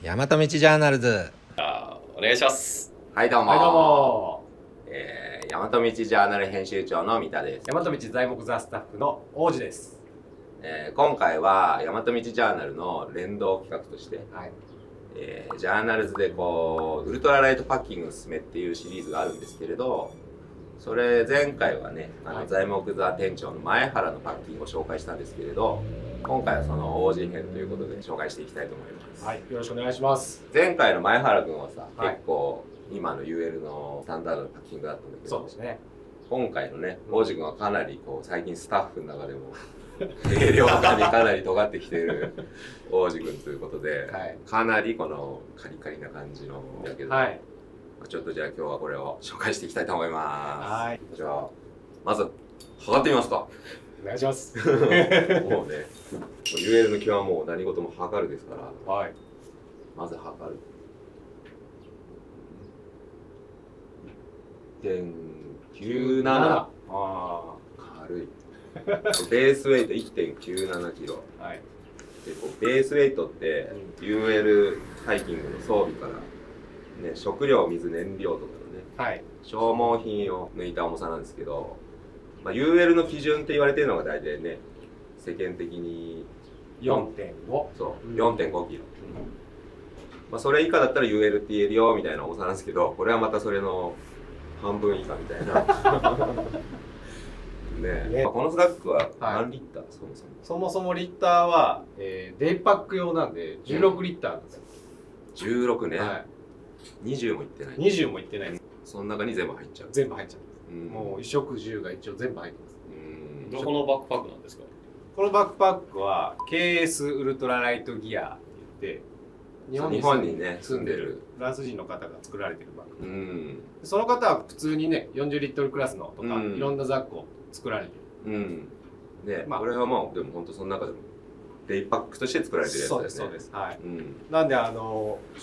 大和道ジャーナルズ。お願いします。はいどうも、はいどうも、大和道ジャーナル編集長の三田です。大和道材木座スタッフの王子です。今回は大和道ジャーナルの連動企画として、はい、ジャーナルズでこうウルトラライトパッキングのすすめっていうシリーズがあるんですけれど、それ前回はね、材木座店長の前原のパッキングを紹介したんですけれど、今回はその王子編ということで紹介していきたいと思います。はい、よろしくお願いします。前回の前原君はさ、はい、結構今の UL のスタンダードのパッキングだったんだけど、そうですね。今回のね、王子君はかなりこう最近スタッフの中でも軽量化にかなり尖ってきている王子君ということで、はい、かなりこのカリカリな感じのだけど、はい、ちょっとじゃあ今日はこれを紹介していきたいと思います。はい、じゃあまず測ってみますか。お願いします。もうね、UL の気はもう何事も測るですから、はい、まず測る。1.97。ああ、軽い。ベースウェイト 1.97 キロ。はい。でこうベースウェイトって UL ハイキングの装備から、ね、食料、水、燃料とかのね、はい、消耗品を抜いた重さなんですけど、UL の基準って言われてるのが大体ね、世間的に 4.5。そう、4.5 キロ。それ以下だったら UL って言えるよみたいな重さなんですけど、これはまたそれの半分以下みたいな。ね、このスラックは何リッター、そもそも。そもそもリッターは、デイパック用なんで16リッターなんですよ。16ね。はい、20もいってない。20もいってないです。その中に全部入っちゃう。全部入っちゃうんです。もう衣食住が一応全部入ってます。どこのバックパックなんですか？このバックパックは KS ウルトラライトギアって言って日本にね住んでるフランス人の方が作られてるバッグ、うん、その方は普通にね40リットルクラスのとか、いろんなザックを作られてる、ね、これはもうでも本当その中でもデイパックとして作られてるやつだよね。そうです、はい、なんでシ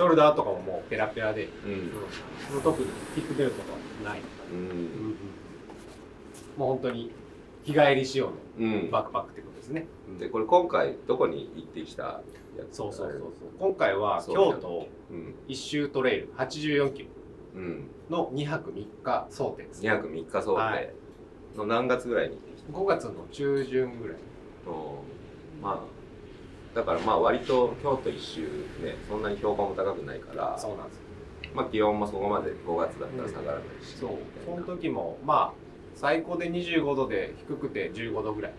ョルダーとかももうペラペラで、特にヒップベルトとかない、もう本当に日帰り仕様のバックパックってことですね。でこれ今回どこに行ってきたやつ？そう今回は京都一周トレイル84キロの2泊3日想定です。2泊3日想定の何月ぐらいに行ってきた？5月の中旬ぐらい。だから割と京都一周ね、そんなに標高も高くないから、そうなんですよ。気温もそこまで5月だったら下がらないし、その時も最高で25度で低くて15度ぐらい、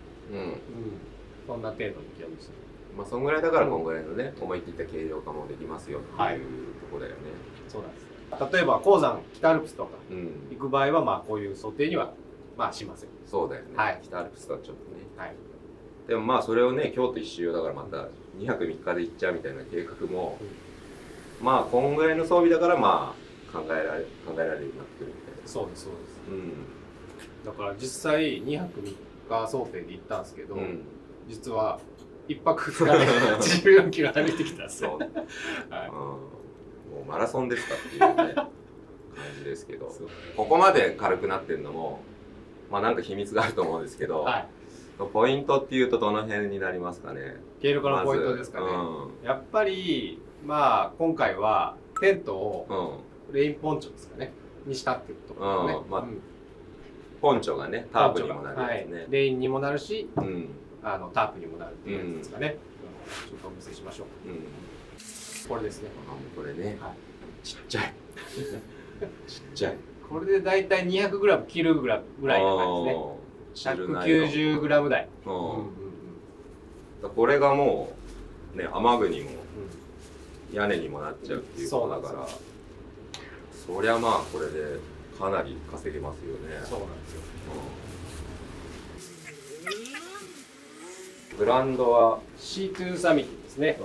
そんな程度の気温です。そんぐらいだからこんぐらいのね、思い切った軽量化もできますよっていうところだよね。そうなんです。例えば高山北アルプスとか行く場合はこういう想定にはしません。そうだよね。北アルプスとはちょっとね。でもそれをね、京都一周だからまた2泊3日で行っちゃうみたいな計画も、こんぐらいの装備だから考えられるようになってくるみたいな。そうです。だから実際2泊3日想定で行ったんですけど、実は1泊2日で14キロ歩いてきたんですよ。もうマラソンですかっていうね感じですけど、ここまで軽くなってるのもなんか秘密があると思うんですけど、ポイントっていうとどの辺になりますかね？軽量化のポイントですかね。やっぱり今回はテントをレインポンチョですかねにしたっていうところですね。ポンチョがねタープにもなるやつね。レインにもなるし、タープにもなるっていうやつですかね。ちょっとお見せしましょう。これですね。これね。ちっちゃい。ちっちゃい。これでだいたい200グラム切るぐらいの感じですね。190グラム台。これがもうね、雨具にも屋根にもなっちゃうっていうことだから、そりゃこれでかなり稼げますよね。そうなんですよ。ブランドは C2 サミットですね。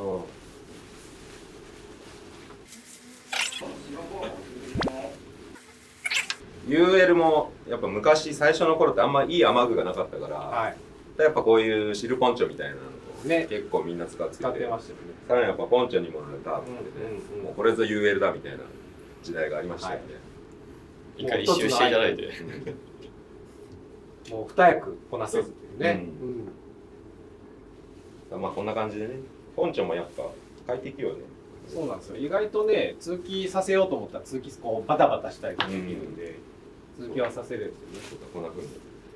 UL もやっぱ昔最初の頃ってあんまいい雨具がなかったから、やっぱこういうシルポンチョみたいなのを結構みんな使ってて、ましたよね。さらにやっぱポンチョにもなるタープでね、もうこれぞ UL だみたいな時代がありましたよね。一回一周していただいてもう二役こなせずっていうね。こんな感じでね、ポンチョもやっぱ快適よね。そうなんですよ。意外とね、通気させようと思ったら通気こうバタバタしたりとかできるんで、通気はさせるんですよね。こんな風に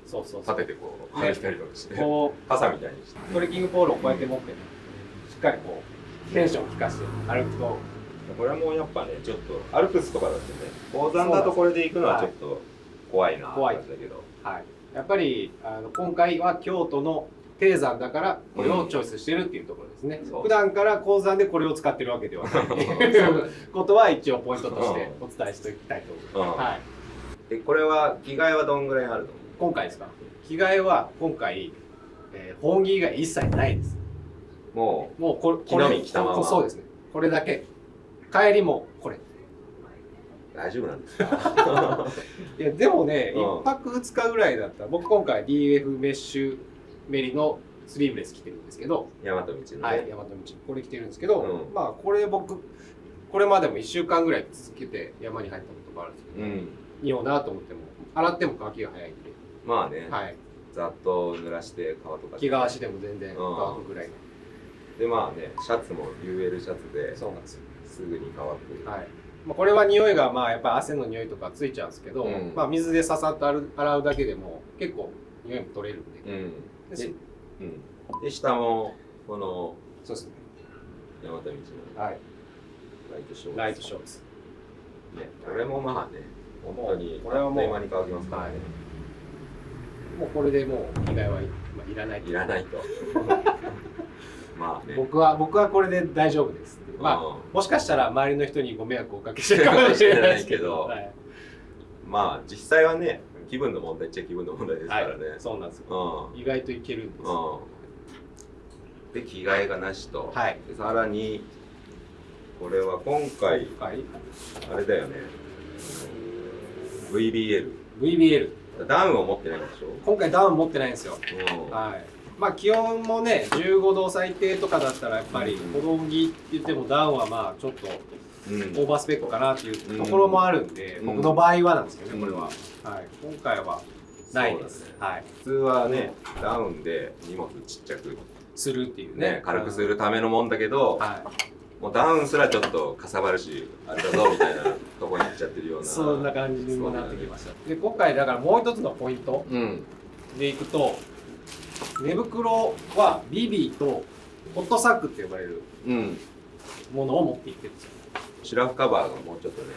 そうそう立ててこう離したりとかしてこ傘みたいにしてうトレッキングポールをこうやって持ってね、しっかりこうテンションを効かして歩くと、これもやっぱねちょっとアルプスとかだとね高山だとこれで行くのはちょっと怖いなって感じだけど、はい。やっぱり今回は京都の低山だからこれをチョイスしてるっていうところですね。そう普段から高山でこれを使ってるわけではないということは一応ポイントとしてお伝えしておきたいと思います。はい。でこれは着替えはどんぐらいあるの？今回ですか？着替えは今回、本着が一切ないです。ももうこれ着のみ着たままそうですね。これだけ。帰りもこれ。う大丈夫なんですか？いやでもね、うん1泊2日ぐらいだったら、僕今回 DF メッシュメリのスリーブレス着てるんですけど、大和道のね、はい、大和道これ着てるんですけど、うんまあこれ僕これまでも1週間ぐらい続けて山に入ったことがあるんですけど、うん匂うなと思っても洗っても乾きが早いんで、まあね、はい、ざっと濡らして皮とか着替えしでも全然乾くぐらいの、でまあねシャツも UL シャツでそうなんですよ。すぐに乾く、はい。まあこれは匂いがまあやっぱ汗の匂いとかついちゃうんですけど、うんまあ水でささっと洗うだけでも結構匂いも取れるんで、うんでで下もこのそうですね。大和道のはい。ライトショーツライトショーツ。ね、これもまあね本当にこれはもうあっという間に乾きますからね、もうこれでもう着替えは、まあ、いらない。いらないとまあね僕はこれで大丈夫ですって。まあもしかしたら周りの人にご迷惑をおかけしてるかもしれないですけど、はいまあ実際はね気分の問題っちゃ気分の問題ですからね、はい、そうなんですよ。うん意外といけるんです。で着替えがなしと、はい。でさらにこれは今回はい。あれだよね VBL VBL。ダウンを持ってないんでしょ、今回ダウン持ってないんですよ。うんはい。まあ気温もね15度最低とかだったらやっぱりうん子供着って言ってもダウンはまあちょっとうんオーバースペックかなっていうところもあるんで、うん僕の場合はなんですけどね、うんこれは。はい。今回はないです。そうはい。普通はねダウンで荷物ちっちゃくするっていうね。ね軽くするためのもんだけど、はい。もうダウンすらちょっとかさばるしあれだぞみたいなとこに行っちゃってるようなそんな感じにもなってきました。で今回だからもう一つのポイントうんでいくと、寝袋はビビーとホットサックって呼ばれるうんものを持っていってるんですよ。シュラフカバーがもうちょっとね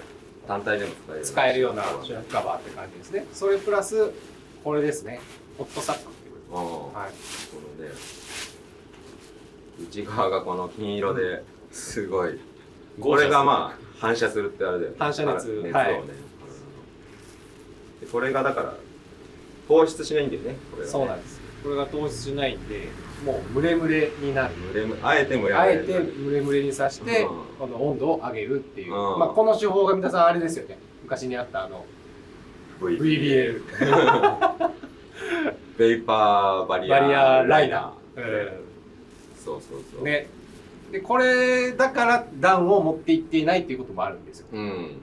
単体でも使えるようなシュラフカバーって感じですね。それプラスこれですね。ホットサックっていうこうんとです。はい。このね内側がこの金色ですごいこれがまあ反射するってあれだよね反射熱をね、はいでこれがだから放出しないんだよねこれはねそうなんです。これが糖質しないんで、もうムレムレになる。あえてもあえてムレムレにさして、うんこの温度を上げるっていう。うんまあこの手法が皆さんあれですよね。昔にあったVBL。ベイパーバリアバリアライナー。そうそうそうね。で、これだからダウンを持っていっていないっていうこともあるんですよ。うん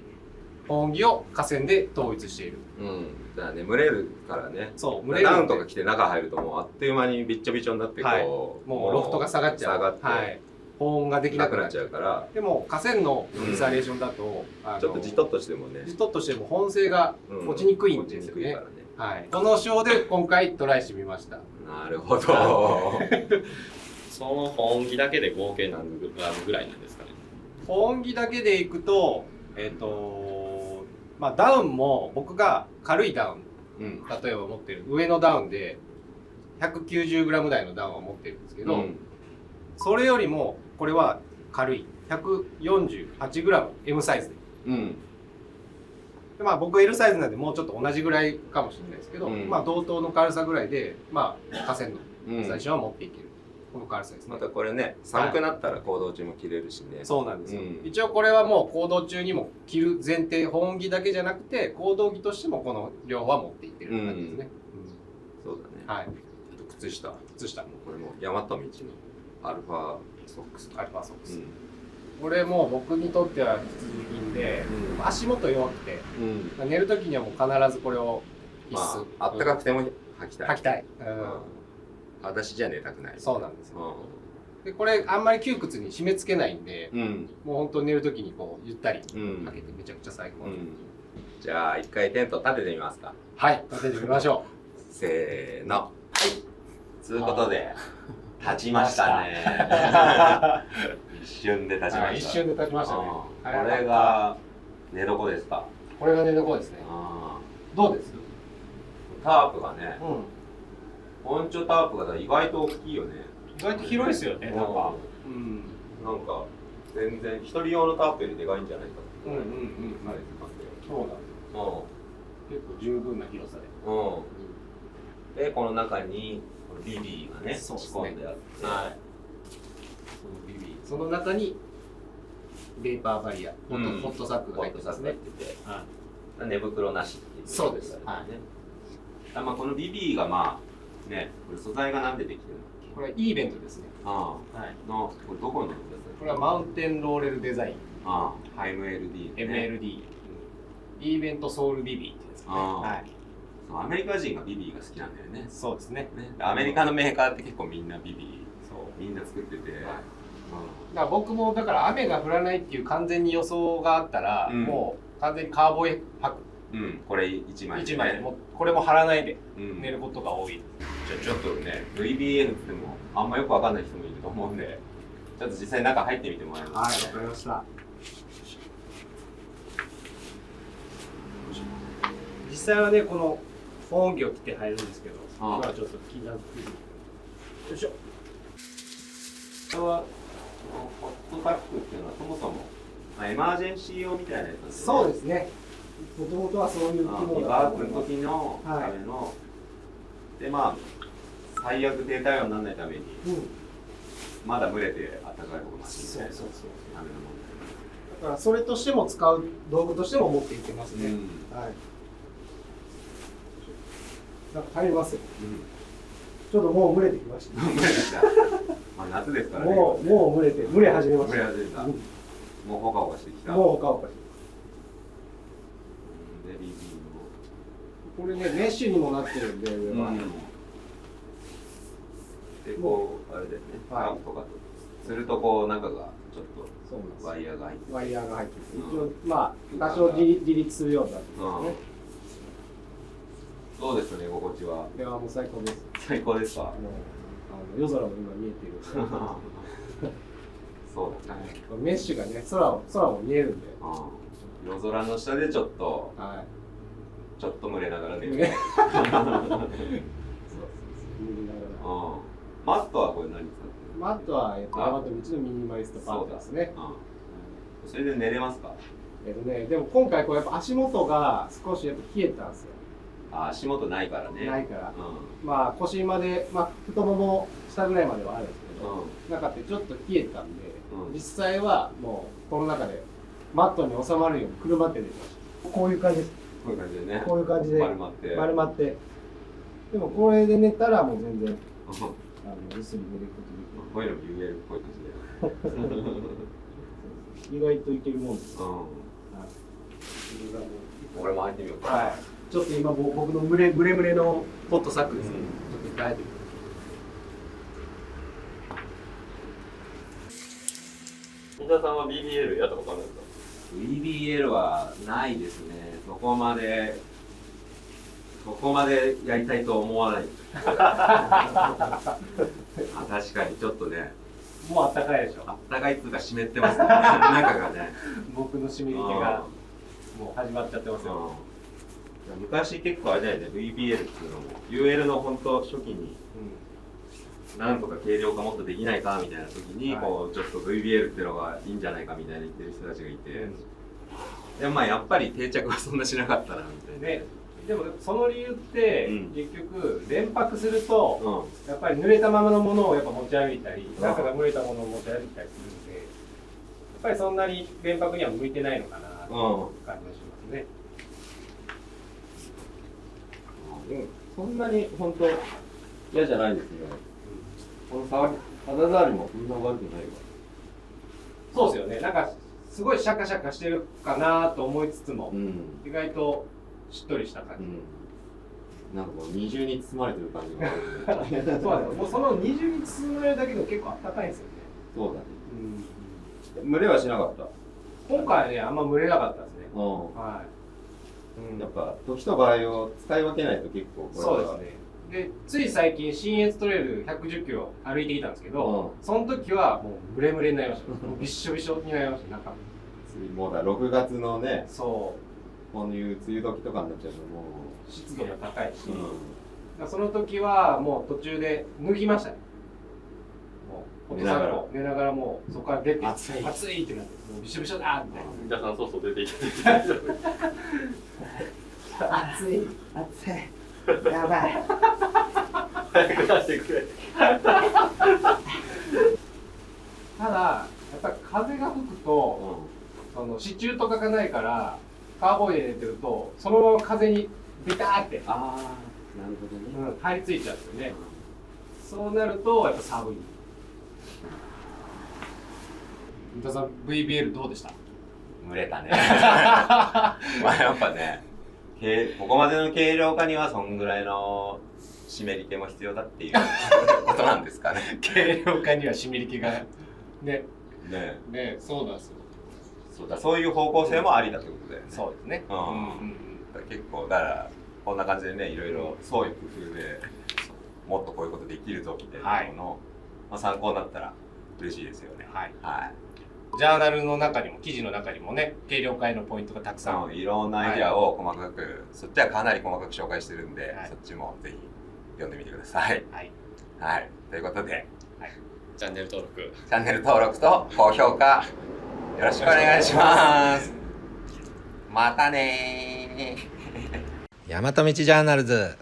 本着を河川で統一している。うんだからね蒸れるからねそう、ダウンとか着て中入るともうあっという間にびっちょびちょになってこう、はいもうロフトが下がっちゃう。下がって、はい。保温ができなくなっちゃう。なくなっちゃうからでも河川のインサレーションだと、ちょっとじとっとしてもねじとっとしても保温性がうん落ちにくいんですよね落ちにくいから。ねはい。この仕様で今回トライしてみました。なるほどその本気だけで合計何グラムぐらいなんですかね。保温着だけでいくと、まあダウンも僕が軽いダウン、うん例えば持ってる上のダウンで 190g 台のダウンを持ってるんですけど、うんそれよりもこれは軽い 148g M サイズで。うんでまあ僕 L サイズなんでもうちょっと同じぐらいかもしれないですけど、うんまあ同等の軽さぐらいで、まあ河川のうん最初は持っていける。この軽さですね。またこれね寒くなったら行動中も着れるしね、そうなんですよ、うん一応これはもう行動中にも着る前提、保温着だけじゃなくて行動着としてもこの量は持っていってるって感じですね、そうだね、はい。あと靴下こ靴下もれも大和道のアルファソックスアルファソックス、うんこれもう僕にとっては必需品で、うん足元弱くてうん寝る時にはもう必ずこれを必須、まああったかくても履きたい、履きたい、裸足じゃ寝たくないそうなんですよ、でこれあんまり窮屈に締め付けないんで、うんもう本当に寝るときにこうゆったりうんかけてめちゃくちゃ最高、じゃあ一回テント立ててみますか。はい立ててみましょせーの。はい。つうことで立ちましたね。一瞬で立ちました。一瞬で立ちましたね。これが寝床ですか。これが寝床ですね。どうです？タープがね、うん。本庁タープが意外と大きいよね。意外と広いですよね。なんか。なんか全然一人用のタープよりでかいんじゃないかって。うん。あれですそうなんです。結構十分な広さで。でこの中にこのビビーがね仕そうですね込んであって、はい。その中にベーパーバリア、ホットサックが入ってますね。はい、寝袋なしっていう、そうです。はい。まあこのビビーがまあね、これ素材がなんでできてるの？これイーベントですね。はい。これどこのですか？これはマウンテンローレルデザイン。MLD。MLD。イーベントソウルビビーってやつね。はい。アメリカ人がビビーが好きなんだよね。そうですね。アメリカのメーカーって結構みんなビビー、みんな作ってて。だから僕もだから雨が降らないっていう完全に予想があったら、もう完全にカーボーイ履く。これ1枚1枚もうこれも貼らないで寝ることが多い。ちょっとね VBN って言ってもあんまよくわかんない人もいると思うんで、ちょっと実際中入ってみてもらえますか？はい、わかりました。実際はねこの保温器を着て入るんですけど、今はちょっと気になってる。よいしょ。これはホットパックっていうのはそもそもエマージェンシー用みたいなやつなんですね。そうですね。もともとはそういう機能だバークの時のための、でまあ最悪低体温にならないために、まだ蒸れて暖かい方がいいみたいなためのもの。だからそれとしても使う道具としても持っていけますね。はい。なんか入りますよ。ちょっともう蒸れてきました。蒸れてきた。まあ夏ですからね。もう蒸れて蒸れ始めました。蒸れ始めた。もうほかほかしてきた。もうほかほかしてきた。これね、メッシュにもなってるんで、上は。で、こう、あれですね、パンとかとすると、こう、中がちょっとワイヤーが入ってワイヤーが入ってて、一応、まあ、多少自立するようになってますね。どうですね、心地は。いや、もう最高です。最高ですか？夜空も今見えてる。そうだね。メッシュがね、空も見えるんで。夜空の下でちょっと。ちょっと蒸れながら寝る。マットはこれ何使ってる？マットはヤマト道のミニマリストパンツですね。それで寝れますか？でも今回こうやっぱ足元が少しやっぱ冷えたんですよ。足元ないからね。ないから。まあ腰まで、まあ太もも下ぐらいまではあるんですけど、中ってちょっと冷えたんで、実際はもうこの中でマットに収まるようにくるまって寝ました。こういう感じです。こういう感じでね。こういう感じで丸まって。丸まって。でもこれで寝たらもう全然ぐっすり寝ることできる。こういうのも言えるっぽい感じで。意外といけるもんです。俺も入ってみようか。はい。ちょっと今僕のムレのホットサックですね。ちょっと一回入ってみて。三田さんは BBL やったことあるんですか？ BBL はないですね。そこまでやりたいと思わない。確かにちょっとね。もうあったかいでしょ。あったかいっていうか湿ってますね。中がね。僕の湿り気がもう始まっちゃってますよ。昔結構あれだよね、VBL っていうのも UL の本当初期に、なんとか軽量化もっとできないかみたいな時に、こうちょっと VBL っていうのがいいんじゃないかみたいな言ってる人たちがいて、でもまあやっぱり定着はそんなしなかったなみたいな。でもその理由って結局連泊するとやっぱり濡れたままのものをやっぱ持ち歩いたり、中が蒸れたものを持ち歩いたりするんで、やっぱりそんなに連泊には向いてないのかなという感じがしますね。そんなに本当嫌じゃないですね。この肌触りもそんな悪くないわ。そうですよね。なんかすごいシャカシャカしてるかなと思いつつも、意外としっとりした感じ。なんかこう二重に包まれてる感じがある、ね、そうだね。もうその二重に包まれるだけでも結構あったかいんですよね。そうだね。うん。群れはしなかった。今回はね、あんま群れなかったですね。うん。はい。やっぱ時と場合を使い分けないと結構これそうはですね。で、つい最近、信越トレイル110キロ歩いてきたんですけど、その時はもうムレムレになりました。もうびっしょびしょになりました、中。もうだ6月のね、そこういう梅雨時とかになっちゃうともう、湿度が高いし、う、だからその時はもう途中で脱ぎましたね。もう、寝ながら寝ながらもう、そこから出て、暑いってなって、もうびしょびしょだみたいな。三田さん、そうそう出ていた暑いやばい早く出してくれ。ただ、やっぱり風が吹くと、その支柱とかがないからカーボーイで寝てるとそのまま風にビターって、ああなるほどね、入りついちゃうんですよね。そうなるとやっぱ寒い。三田さん VBL どうでした？蒸れたねまあやっぱねここまでの軽量化にはそんぐらいの湿り気も必要だっていうことなんですかね。軽量化には湿り気がねねそうなんですよ。そういう方向性もありだってことだよね。そうですね。結構だからこんな感じでねいろいろ創意工夫でもっとこういうことできるぞみたいなものの、まあ、参考になったら嬉しいですよね。はい。はい。ジャーナルの中にも記事の中にもね軽量化へのポイントがたくさん、いろんなアイディアを細かく、そっちはかなり細かく紹介してるんで、そっちもぜひ読んでみてください。はい。はい。ということで、チャンネル登録。チャンネル登録と高評価よろしくお願いします。またねー。大和道ジャーナルズ